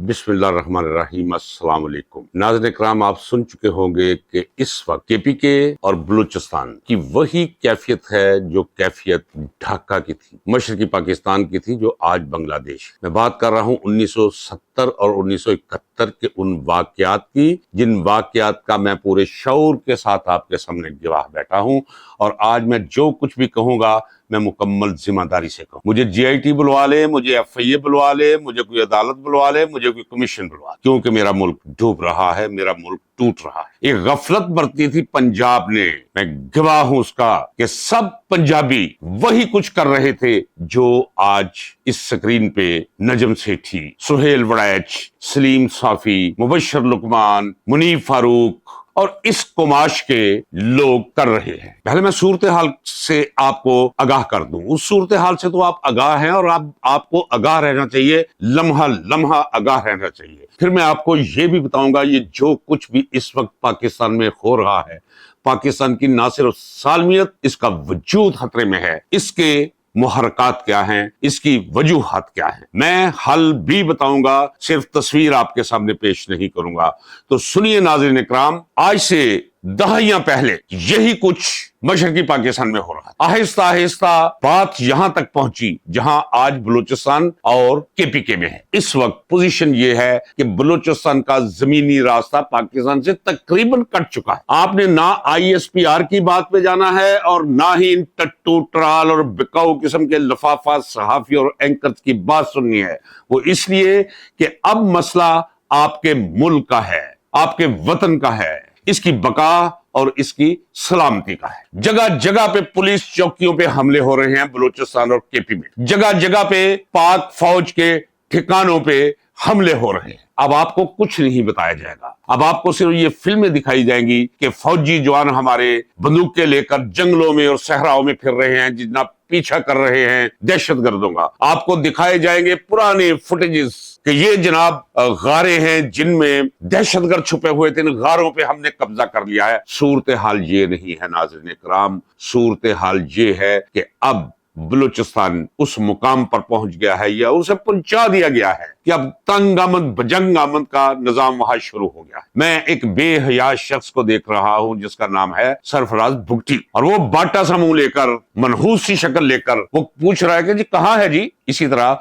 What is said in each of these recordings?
بسم اللہ الرحمن الرحیم۔ السلام علیکم ناظرین اکرام، آپ سن چکے ہوں گے کہ اس وقت کے پی کے اور بلوچستان کی وہی کیفیت ہے جو کیفیت ڈھاکہ کی تھی، مشرقی پاکستان کی تھی، جو آج بنگلہ دیش۔ میں بات کر رہا ہوں 1970 اور 1971 کے ان واقعات کی، جن واقعات کا میں پورے شعور کے ساتھ آپ کے سامنے گواہ بیٹھا ہوں، اور آج میں جو کچھ بھی کہوں گا میں مکمل ذمہ داری سے کہوں۔ مجھے جی آئی ٹی بلوا لے، مجھے ایف آئی اے بلوا لے، مجھے کوئی عدالت بلوا لے، مجھے کوئی کمیشن بلوا لے، کیونکہ میرا ملک ڈوب رہا ہے، میرا ملک ٹوٹ رہا ہے۔ ایک غفلت برتی تھی پنجاب نے، میں گواہ ہوں اس کا کہ سب پنجابی وہی کچھ کر رہے تھے جو آج اس سکرین پہ نجم سیٹھی، سہیل وڑیچ، سلیم صافی، مبشر لقمان، منیب فاروق اور اس کماش کے لوگ کر رہے ہیں۔ پہلے میں صورتحال سے آپ کو آگاہ کر دوں۔ اس صورتحال سے تو آپ آگاہ ہیں، اور آپ کو آگاہ رہنا چاہیے، لمحہ لمحہ آگاہ رہنا چاہیے۔ پھر میں آپ کو یہ بھی بتاؤں گا، یہ جو کچھ بھی اس وقت پاکستان میں ہو رہا ہے، پاکستان کی نہ صرف سالمیت، اس کا وجود خطرے میں ہے۔ اس کے محرکات کیا ہیں، اس کی وجوہات کیا ہیں، میں حل بھی بتاؤں گا، صرف تصویر آپ کے سامنے پیش نہیں کروں گا۔ تو سنیے ناظرین اکرام، آج سے دہائیاں پہلے یہی کچھ مشرقی پاکستان میں ہو رہا ہے۔ آہستہ آہستہ بات یہاں تک پہنچی جہاں آج بلوچستان اور کے پی کے میں ہے۔ اس وقت پوزیشن یہ ہے کہ بلوچستان کا زمینی راستہ پاکستان سے تقریباً کٹ چکا ہے۔ آپ نے نہ آئی ایس پی آر کی بات پہ جانا ہے، اور نہ ہی ان ٹٹو ٹرال اور بکاؤ قسم کے لفافہ صحافی اور اینکرز کی بات سننی ہے۔ وہ اس لیے کہ اب مسئلہ آپ کے ملک کا ہے، آپ کے وطن کا ہے، اس کی بقا اور اس کی سلامتی کا ہے۔ جگہ جگہ پہ پولیس چوکیوں پہ حملے ہو رہے ہیں بلوچستان اور کے پی میں، جگہ جگہ پہ پاک فوج کے ٹھکانوں پہ حملے ہو رہے ہیں۔ اب آپ کو کچھ نہیں بتایا جائے گا، اب آپ کو صرف یہ فلمیں دکھائی جائیں گی کہ فوجی جوان ہمارے بندوقیں لے کر جنگلوں میں اور صحراؤں میں پھر رہے ہیں، جتنا پیچھا کر رہے ہیں دہشت گردوں کا۔ آپ کو دکھائے جائیں گے پرانے فوٹیجز کہ یہ جناب غاریں ہیں جن میں دہشت گرد چھپے ہوئے تھے، ان غاروں پہ ہم نے قبضہ کر لیا ہے۔ صورتحال یہ نہیں ہے ناظرین اکرام، صورتحال یہ ہے کہ اب بلوچستان اس مقام پر پہنچ گیا ہے، یا اسے پہنچا دیا گیا ہے کہ اب تنگ آمد بجنگ آمد کا نظام وہاں شروع ہو گیا ہے۔ میں ایک بے حیا شخص کو دیکھ رہا ہوں جس کا نام ہے سرفراز بگٹی، اور وہ باٹا سا منہ لے کر، منحوس سی شکل لے کر وہ پوچھ رہا ہے کہ جی کہاں ہے جی۔ اسی طرح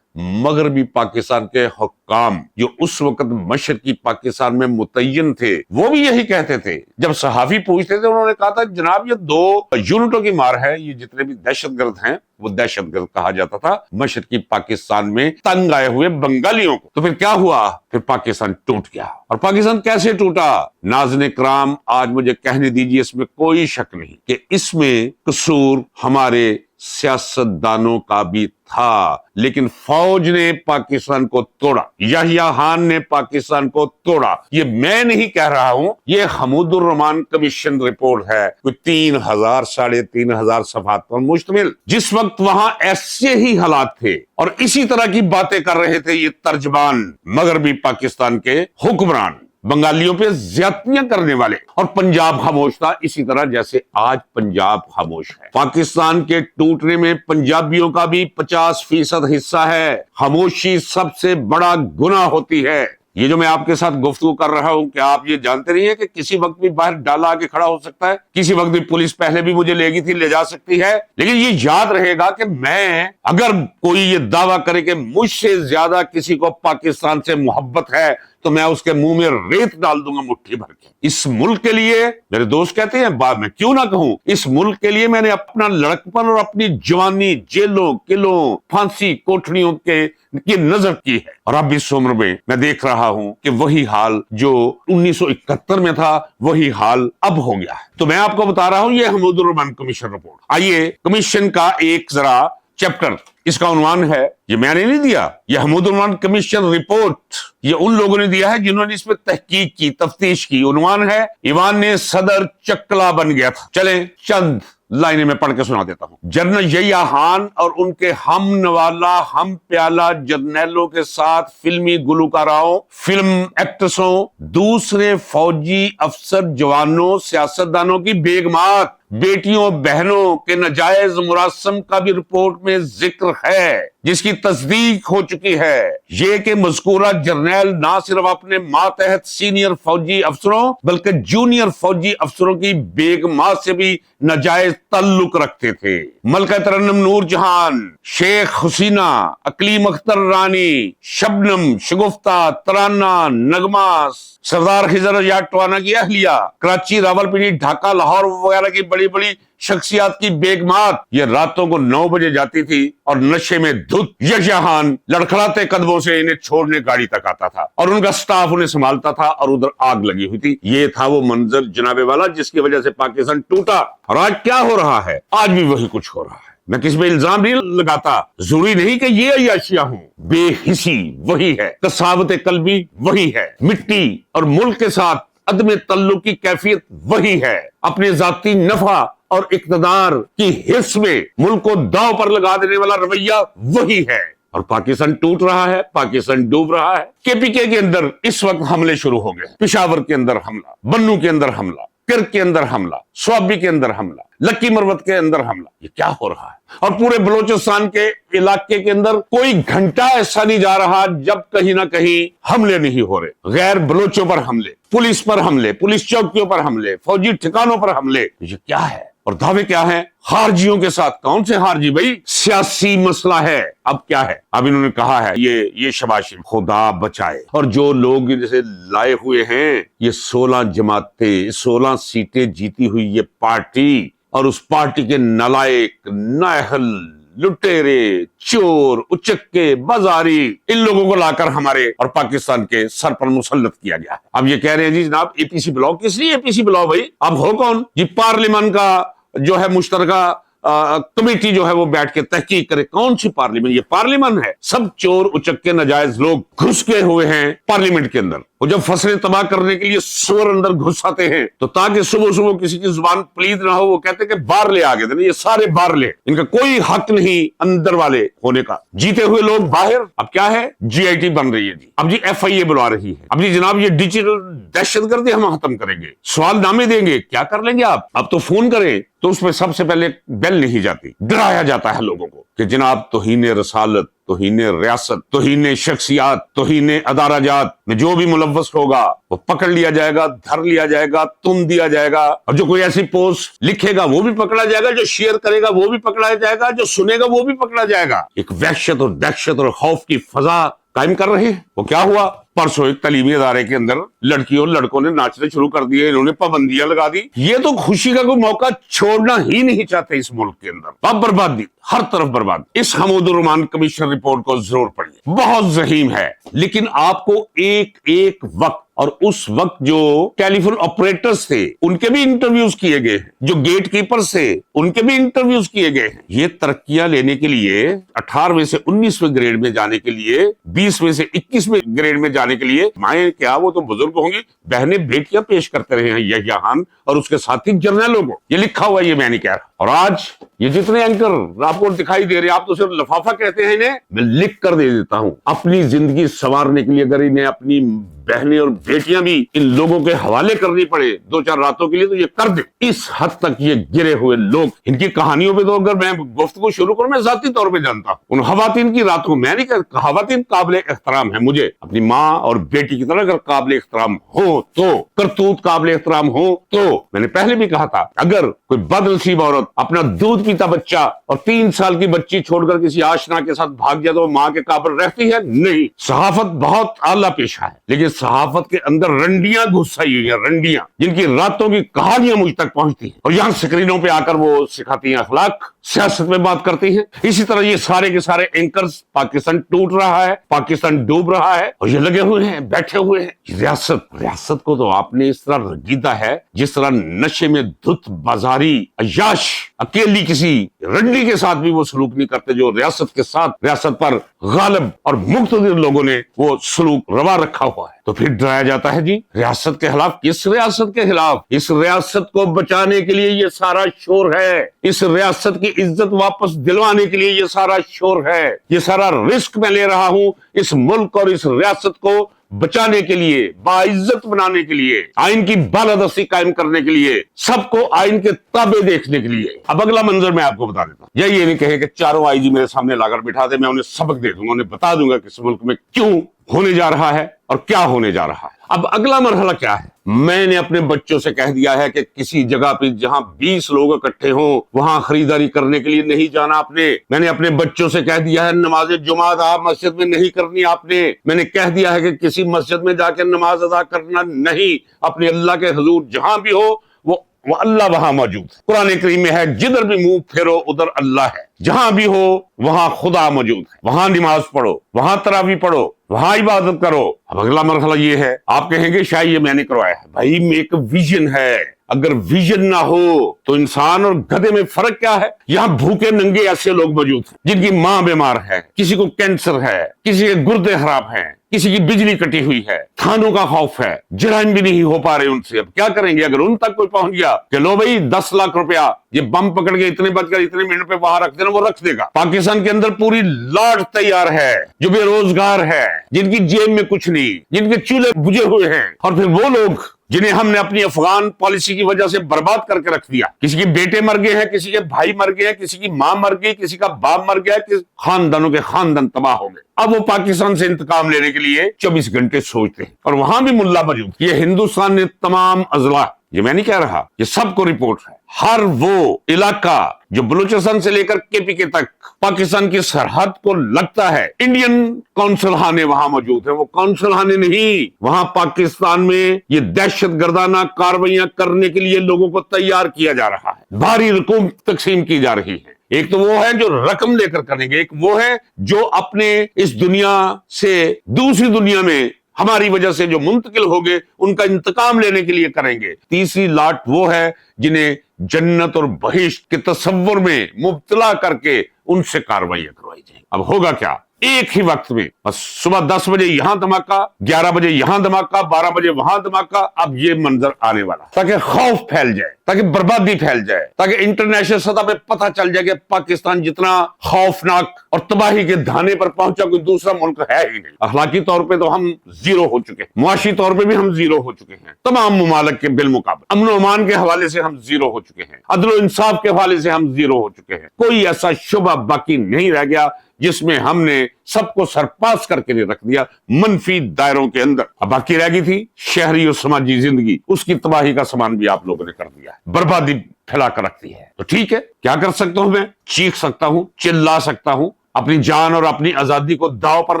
مغربی پاکستان کے حکام جو اس وقت مشرقی پاکستان میں متعین تھے، وہ بھی یہی کہتے تھے۔ جب صحافی پوچھتے تھے انہوں نے کہا تھا جناب یہ 2 یونٹوں کی مار ہے، یہ جتنے بھی دہشت گرد ہیں وہ دہشت گرد کہا جاتا تھا مشرقی پاکستان میں تنگ آئے ہوئے بنگالیوں کو۔ تو پھر کیا ہوا؟ پھر پاکستان ٹوٹ گیا۔ اور پاکستان کیسے ٹوٹا؟ ناظرین کرام، آج مجھے کہنے دیجیے، اس میں کوئی شک نہیں کہ اس میں قصور ہمارے سیاستدانوں کا بھی تھا، لیکن فوج نے پاکستان کو توڑا، یحییٰ خان نے پاکستان کو توڑا۔ یہ میں نہیں کہہ رہا ہوں، یہ حمود الرحمان کمیشن رپورٹ ہے، کوئی 3000 3500 صفحات پر مشتمل۔ جس وقت وہاں ایسے ہی حالات تھے اور اسی طرح کی باتیں کر رہے تھے یہ ترجمان مغربی پاکستان کے حکمران، بنگالیوں پہ زیادتیاں کرنے والے، اور پنجاب خاموش تھا، اسی طرح جیسے آج پنجاب خاموش ہے۔ پاکستان کے ٹوٹنے میں پنجابیوں کا بھی 50% حصہ ہے۔ خاموشی سب سے بڑا گناہ ہوتی ہے۔ یہ جو میں آپ کے ساتھ گفتگو کر رہا ہوں، کیا آپ یہ جانتے نہیں ہیں کہ کسی وقت بھی باہر ڈالا آ کے کھڑا ہو سکتا ہے، کسی وقت بھی پولیس پہلے بھی مجھے لے گئی تھی، لے جا سکتی ہے۔ لیکن یہ یاد رہے گا کہ میں، اگر کوئی یہ دعویٰ کرے کہ مجھ سے زیادہ کسی کو پاکستان سے محبت ہے، تو میں اس کے منہ میں ریت ڈال دوں گا مٹھی بھر کے۔ اس ملک کے لیے، میرے دوست کہتے ہیں میں کیوں نہ کہوں، اس ملک کے لیے میں نے اپنا لڑکپن اور اپنی جوانی جیلوں، قلعوں، پھانسی کوٹھڑیوں کی نظر کی ہے، اور اب اس عمر میں میں دیکھ رہا ہوں کہ وہی حال جو 1971 میں تھا وہی حال اب ہو گیا ہے۔ تو میں آپ کو بتا رہا ہوں، یہ حمود الرحمان کمیشن رپورٹ۔ آئیے کمیشن کا ایک ذرا چیپٹر، اس کا عنوان ہے، یہ میں نے نہیں دیا، یہ حمود الرحمان کمیشن رپورٹ یہ ان لوگوں نے دیا ہے جنہوں نے اس پہ تحقیق کی، تفتیش کی۔ عنوان ہے ایوان نے صدر چکلا بن گیا تھا۔ چلیں چند لائنیں میں پڑھ کے سنا دیتا ہوں۔ جنرل یحییٰ خان اور ان کے ہم نوالہ ہم پیالہ جرنیلوں کے ساتھ فلمی گلوکاروں، فلم ایکٹرسوں، دوسرے فوجی افسر، جوانوں، سیاستدانوں کی بیگمات बेटियों बहनों के नाजायज मुरासम का भी रिपोर्ट में जिक्र है, जिसकी तस्दीक हो चुकी है। ये कि मज़कूरा जर्नैल ना सिर्फ अपने मातहत सीनियर फौजी अफसरों बल्कि जूनियर फौजी अफसरों की बेगमां से भी नाजायज ताल्लुक रखते थे। मलका तरन्नुम नूर जहान, शेख हुसीना, अकलीम अख्तर रानी, शबनम, शगुफ्ता, तराना, नगमा, सरदार खिजर याटवाना की अहलिया, कराची, रावलपिंडी, ढाका, लाहौर वगैरह की बड़ी बड़ी शख्सियात की बेगमात ये रातों को 9 बजे जाती थी और नशे में धुत यशहान लड़खड़ाते कदमों से इन्हें छोड़ने गाड़ी तक आता था और उनका स्टाफ उन्हें संभालता था और उधर आग लगी हुई थी। ये था वो मंजर जनाबे वाला जिसकी वजह से पाकिस्तान टूटा। और आज क्या हो रहा है? आज भी वही कुछ हो रहा है। मैं किसी पे इल्जाम नहीं लगाता, जरूरी नहीं कि ये अय्याशियां हों। बेहिसी वही है, कसावत कल्बी वही है, मिट्टी और मुल्क के साथ अदम तल्लुक की कैफियत वही है, अपने जाती नफा और इक्तदार की हिस्स में मुल्क को दांव पर लगा देने वाला रवैया वही है। और पाकिस्तान टूट रहा है, पाकिस्तान डूब रहा है। केपीके के अंदर इस वक्त हमले शुरू हो गए। पिशावर के अंदर हमला, बन्नू के अंदर हमला, किर्क के अंदर हमला, स्वाबी के अंदर हमला, लक्की मरवत के अंदर हमला। ये क्या हो रहा है? और पूरे बलोचिस्तान के इलाके के अंदर कोई घंटा ऐसा नहीं जा रहा जब कहीं ना कहीं हमले नहीं हो रहे। गैर बलोचों पर हमले, पुलिस पर हमले, पुलिस चौकियों पर हमले, फौजी ठिकानों पर हमले। ये क्या है? और दावे क्या है? हारजियों के साथ। कौन से हारजी भाई? सियासी मसला है। अब क्या है? अब इन्होंने कहा है ये शबाशी खुदा बचाए। और जो लोग जैसे लाए हुए हैं ये 16 जमातें, 16 सीटें जीती हुई ये पार्टी और उस पार्टी के नालायक, नाअहल, लुटेरे, चोर, उचक्के, बाजारी, इन लोगों को लाकर हमारे और पाकिस्तान के सर पर मुसल्लत किया गया। अब ये कह रहे हैं जी जनाब एपीसी बुलाओ। किस लिए एपीसी बुलाओ भाई? अब हो कौन? ये पार्लियामेंट का जो है मुश्तरका कमेटी जो है वो बैठ के तहकीक करे। कौन सी पार्लियामेंट? ये पार्लियामेंट है। सब चोर, उचक्के, नाजायज लोग घुस गए हुए हैं पार्लियामेंट के अंदर। और जब फसलें तबाह करने के लिए सुअर अंदर घुस आते हैं तो ताकि सुबह सुबह किसी की जुबान पलीद ना हो, वो कहते हैं कि बाहर ले आ गए थे। ये सारे बाहर ले, इनका कोई हक नहीं अंदर वाले होने का। जीते हुए लोग बाहर। अब क्या है? जीआईटी बन रही है जी। अब जी एफआईए बुला रही है। अब जी जनाब ये डिजिटल दहशतगर्दी हम खत्म करेंगे, सवाल नामे देंगे। क्या कर लेंगे आप? अब तो फोन करें तो उसमें सबसे पहले बेल नहीं जाती, डराया जाता है लोगों को कि जनाब तौहीन रसालत, तौहीन रियासत, तौहीन शख्सियात, तौहीन अदाराजात में जो भी मुलव्वस होगा वो पकड़ लिया जाएगा, धर लिया जाएगा, तुम दिया जाएगा। और जो कोई ऐसी पोस्ट लिखेगा वो भी पकड़ा जाएगा, जो शेयर करेगा वो भी पकड़ा जाएगा, जो सुनेगा वो भी पकड़ा जाएगा। एक वहशत और दहशत और खौफ की फजा कायम कर रहे हैं। वो क्या हुआ? परसों एक तालीमी अदारे के अंदर लड़कियों और लड़कों ने नाचने शुरू कर दिए, इन्होंने पाबंदियां लगा दी। ये तो खुशी का कोई मौका छोड़ना ही नहीं चाहते इस मुल्क के अंदर। अब बर्बादी, हर तरफ बर्बाद। इस हमूदुर रहमान कमीशन रिपोर्ट को जरूर पढ़िए, बहुत ज़हीम है। लेकिन आपको एक एक वक्त और उस वक्त जो टेलीफोन ऑपरेटर्स थे उनके भी इंटरव्यूज किए गए हैं, जो गेट कीपर्स थे उनके भी इंटरव्यूज किए गए हैं। ये तरक्कियां लेने के लिए 18वें से 19वें ग्रेड में जाने के लिए, 20वें से 21वें ग्रेड में जाने के लिए माएं क्या वो तो बुजुर्ग होंगी, बहनें बेटियां पेश करते रहे हैं यह्या खान और उसके साथी जर्नैलों को। ये लिखा हुआ ये मैं नहीं कह रहा। और आज ये जितने एंकर आपको दिखाई दे रहे हैं, आप तो सिर्फ लफाफा कहते हैं इन्हें, मैं लिख कर दे देता हूं। अपनी जिंदगी संवारने के लिए अगर इन्हें अपनी बहनें और बेटियां भी इन लोगों के हवाले करनी पड़े 2-4 रातों के लिए तो ये कर दे। इस हद तक ये गिरे हुए लोग, इनकी कहानियों पे तो अगर मैं गुफ्तगू शुरू करूं, मैं जाती तौर पे जानता हूं। उन खवातीन की रात को मैं नहीं कहता, खवातीन काबिल एहतराम है मुझे, अपनी माँ और बेटी की तरह अगर काबिल एहतराम हो तो, करतूत काबिल एहतराम हो तो। मैंने पहले भी कहा था अगर कोई बदनसीब औरत अपना दूध पीता बच्चा और 3 साल की बच्ची छोड़कर किसी आशना के साथ भाग जाए तो माँ के काबिल रहती है? नहीं। सहाफत बहुत आला पेशा है, लेकिन सहाफत के अंदर रंडियां घुस आई हुई है, रंडियां जिनकी रातों की कहानियां मुझ तक पहुंचती हैं और यहां स्क्रीनों पे आकर वो सिखाती हैं अखलाक, सियासत में बात करती हैं। इसी तरह ये सारे के सारे एंकर्स, पाकिस्तान टूट रहा है, पाकिस्तान डूब रहा है और ये लगे हुए हैं, बैठे हुए हैं। रियासत को तो आपने इस तरह रगीदा है जिस तरह नशे में धुत बाजारी अय्याश अकेली किसी रंडी के साथ भी वो सलूक नहीं करते जो रियासत के साथ, रियासत पर गालिब और मुक्तदिर लोगों ने वो सलूक रवा रखा हुआ है। तो फिर डराया जाता है जी रियासत के खिलाफ। किस रियासत के खिलाफ? इस रियासत को बचाने के लिए ये सारा शोर है, इस रियासत की इज्जत वापस दिलवाने के लिए ये सारा शोर है, ये सारा रिस्क मैं ले रहा हूं इस मुल्क और इस रियासत को बचाने के लिए, बाइज्जत बनाने के लिए, आइन की बालादस्ती कायम करने के लिए, सबको आइन के ताबे देखने के लिए। अब अगला मंजर मैं आपको बता देता हूं। ये नहीं कहे कि चारों आईजी मेरे सामने लाकर बिठा दे, मैं उन्हें सबक दे दूंगा, उन्हें बता दूंगा कि इस मुल्क में क्यों होने जा रहा है और क्या होने जा रहा है। अब अगला मरहला क्या है? मैंने अपने बच्चों से कह दिया है कि किसी जगह पे जहां 20 लोग इकट्ठे हों वहां खरीदारी करने के लिए नहीं जाना आपने। मैंने अपने बच्चों से कह दिया है नमाज जुमात आप मस्जिद में नहीं करनी आपने। मैंने कह दिया है कि किसी मस्जिद में जाकर नमाज अदा करना नहीं। अपने अल्लाह के हुजूर जहां भी हो वो अल्लाह वहां मौजूद है। कुरान करीम में है जिधर भी मुंह फेरो उधर अल्लाह है। जहां भी हो वहां खुदा मौजूद है। वहां नमाज पढ़ो, वहां तरावी पढ़ो, वहां इबादत करो। अब अगला मरहला ये है, आप कहेंगे शायद ये मैंने करवाया है। भाई एक विजन है, अगर विजन ना हो तो इंसान और गधे में फर्क क्या है? यहाँ भूखे नंगे ऐसे लोग मौजूद हैं जिनकी माँ बीमार है, किसी को कैंसर है, किसी के गुर्दे खराब हैं, किसी की बिजली कटी हुई है, थानों का खौफ है, जराइम भी नहीं हो पा रहे उनसे। अब क्या करेंगे अगर उन तक कोई पहुंच गया कि लो भाई 10 लाख रुपया ये बम पकड़ के इतने बजकर इतने मिनट पे वहां रख देना, वो रख देगा। पाकिस्तान के अंदर पूरी लाट तैयार है जो बेरोजगार है, जिनकी जेब में कुछ नहीं, जिनके चूल्हे बुझे हुए हैं, और फिर वो लोग जिन्हें हमने अपनी अफगान पॉलिसी की वजह से बर्बाद करके रख दिया। किसी के बेटे मर गए हैं, किसी के भाई मर गए हैं, किसी की मां मर गई, किसी का बाप मर गया, किसी खानदानों के खानदान तबाह हो गए। अब वो पाकिस्तान से इंतकाम लेने के लिए 24 घंटे सोचते हैं, और वहां भी मुल्ला मौजूद। ये हिंदुस्तान ने तमाम अजला, ये मैं नहीं कह रहा, ये सबको रिपोर्ट है, हर वो इलाका जो बलूचिस्तान से लेकर केपीके तक पाकिस्तान की सरहद को लगता है, इंडियन कौंसल खाने वहां मौजूद है। वो कौंसल खाने नहीं, वहां पाकिस्तान में ये दहशत गर्दाना कार्रवाइयां करने के लिए लोगों को तैयार किया जा रहा है। भारी रकूम तकसीम की जा रही है। एक तो वो है जो रकम लेकर करेंगे, एक वो है जो अपने इस दुनिया से दूसरी दुनिया में हमारी वजह से जो मुंतकिल हो गए उनका इंतकाम लेने के लिए करेंगे। तीसरी लाट वो है जिन्हें जन्नत और बहिश्त के तसव्वुर में मुब्तला करके उनसे कार्रवाई करवाई जाएगी। अब होगा क्या? एक ही वक्त में बस सुबह 10 बजे यहां धमाका, 11 बजे यहां धमाका, 12 बजे वहां धमाका। अब ये मंजर आने वाला, ताकि खौफ फैल जाए, ताकि बर्बादी फैल जाए, ताकि इंटरनेशनल सतह पे पता चल जाए कि पाकिस्तान जितना खौफनाक और तबाही के धाने पर पहुंचा कोई दूसरा मुल्क है ही नहीं। अखलाकी तौर पे तो हम जीरो हो चुके हैं, मुआशी तौर पे भी हम जीरो हो चुके हैं, तमाम ममालिक के बिलमुकाबले। अमन अमान के हवाले से हम जीरो हो चुके हैं, अदल इंसाफ के हवाले से हम जीरो हो चुके हैं। कोई ऐसा शुबा बाकी नहीं रह गया जिसमें हमने सबको सरपास करके नहीं रख दिया मनफी दायरों के अंदर। अब बाकी रह गई थी शहरी और समाजी जिंदगी, उसकी तबाही का सामान भी आप लोगों ने कर दिया है, बर्बादी फैला कर रख दी है। तो ठीक है, क्या कर सकता हूं मैं? चीख सकता हूं, चिल्ला सकता हूं, अपनी जान और अपनी आजादी को दांव पर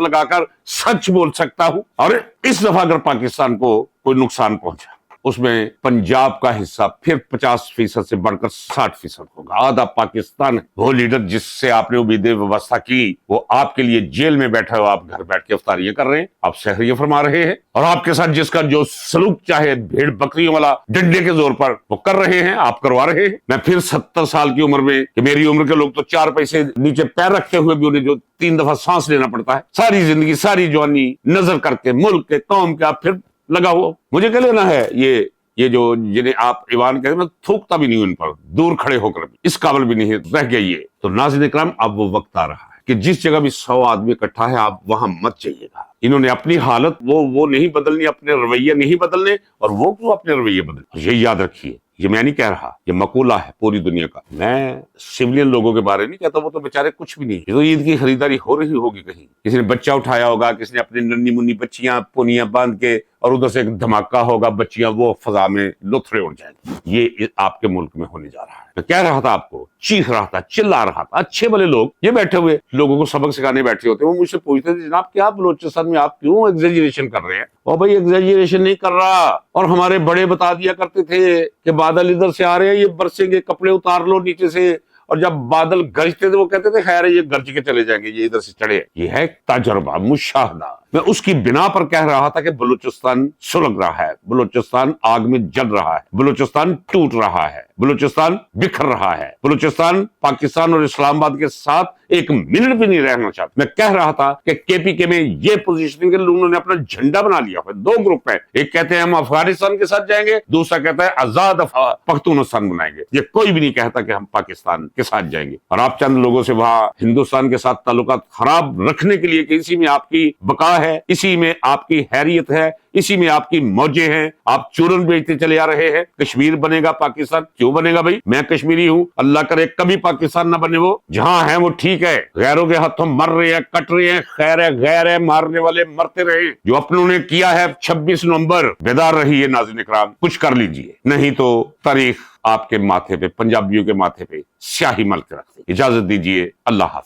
लगाकर सच बोल सकता हूं। और इस दफा अगर पाकिस्तान को कोई नुकसान पहुंचा, उसमें पंजाब का हिस्सा फिर 50% से बढ़कर 60% होगा। आधा पाकिस्तान, वो लीडर जिससे आपने उम्मीदें व्यवस्था की, वो आपके लिए जेल में बैठा हो, आप घर बैठ के इफ्तारियां कर रहे हैं, आप सहरियां फरमा रहे हैं, और आपके साथ जिसका जो सलूक चाहे भेड़ बकरियों वाला डंडे के जोर पर वो कर रहे हैं, आप करवा रहे हैं। मैं फिर 70 साल की उम्र में, कि मेरी उम्र के लोग तो 4 पैसे नीचे पैर रखते हुए भी उन्हें जो 3 दफा सांस लेना पड़ता है, सारी जिंदगी सारी जवानी नजर करके मुल्क के कौम के आप फिर लगा हुआ। मुझे क्या लेना है ये जो जिन्हें आप ईवान कहते हैं, मैं थूकता भी नहीं उन पर, दूर खड़े होकर भी इस काबिल भी नहीं रह गया ये। तो नाज़रीन इकराम, अब वो वक्त आ रहा है कि जिस जगह भी 100 आदमी इकट्ठा है, आप वहां मत जाइएगा। इन्होंने अपनी हालत वो नहीं बदलनी, अपने रवैये नहीं बदलने, और वो क्यों अपने रवैये बदलने, ये याद रखिए। ये मैं नहीं कह रहा, ये मकूला है पूरी दुनिया का। मैं सिविलियन लोगों के बारे में नहीं कहता, वो तो बेचारे कुछ भी नहीं। ये तो ईद की खरीदारी हो रही होगी, कहीं किसी ने बच्चा उठाया होगा, किसी ने अपनी नन्ही मुन्नी बच्चियां पुनियां बांध के, और उधर से एक धमाका होगा, बच्चियां वो फजा में लुत्फरे उड़ जाएंगी। ये आपके मुल्क में होने जा रहा है। मैं कह रहा था आपको, चीख रहा था, चिल्ला रहा था। अच्छे भले लोग ये बैठे हुए लोगों को सबक सिखाने बैठे होते, वो मुझसे पूछते थे, जनाब क्या बलूचिस्तान में आप क्यों एग्जेजरेशन कर रहे हैं? और भाई एग्जेजरेशन नहीं कर रहा, और हमारे बड़े बता दिया करते थे कि बादल इधर से आ रहे हैं, ये बरसेंगे, कपड़े उतार लो नीचे से। और जब बादल गरजते थे वो कहते थे खैर ये गरज के चले जाएंगे, ये इधर से चढ़े। ये है तजुर्बा, मुशाहदा। मैं उसकी बिना पर कह रहा था कि बलूचिस्तान सुलग रहा है, बलूचिस्तान आग में जल रहा है, बलूचिस्तान टूट रहा है, बलूचिस्तान बिखर रहा है, बलूचिस्तान पाकिस्तान और इस्लामाबाद के साथ एक मिनट भी नहीं रहना चाहता। मैं कह रहा था कि केपीके में ये पोजीशनिंग के लोगों ने अपना झंडा बना लिया है। 2 ग्रुप है, एक कहते हैं हम अफगानिस्तान के साथ जाएंगे, दूसरा कहता है आजाद पख्तूनस्तान बनाएंगे। ये कोई भी नहीं कहता कि हम पाकिस्तान के साथ जाएंगे। और आप चंद लोगों से वहां हिंदुस्तान के साथ ताल्लुकात खराब रखने के लिए, किसी में आपकी बका ہے، اسی میں آپ کی حیریت ہے، اسی میں آپ کی موجیں ہیں. آپ چورن بیچتے چلے آ رہے ہیں. کشمیر بنے گا پاکستان؟ کیوں بنے گا بھائی؟ میں کشمیری ہوں، اللہ کرے کبھی پاکستان نہ بنے. وہ جہاں ہیں وہ ٹھیک ہے، غیروں کے ہاتھوں مر رہے ہیں، کٹ رہے ہیں. خیر ہے، غیر ہے، مارنے والے مرتے رہے. جو اپنوں نے کیا ہے 26 نومبر، بیدار رہیے ناظرین اکرام، کچھ کر لیجئے، نہیں تو تاریخ آپ کے ماتھے پہ، پنجابیوں کے ماتھے پہ سیاہی مل کے رکھ دے. اجازت دیجئے، اللہ حافظ.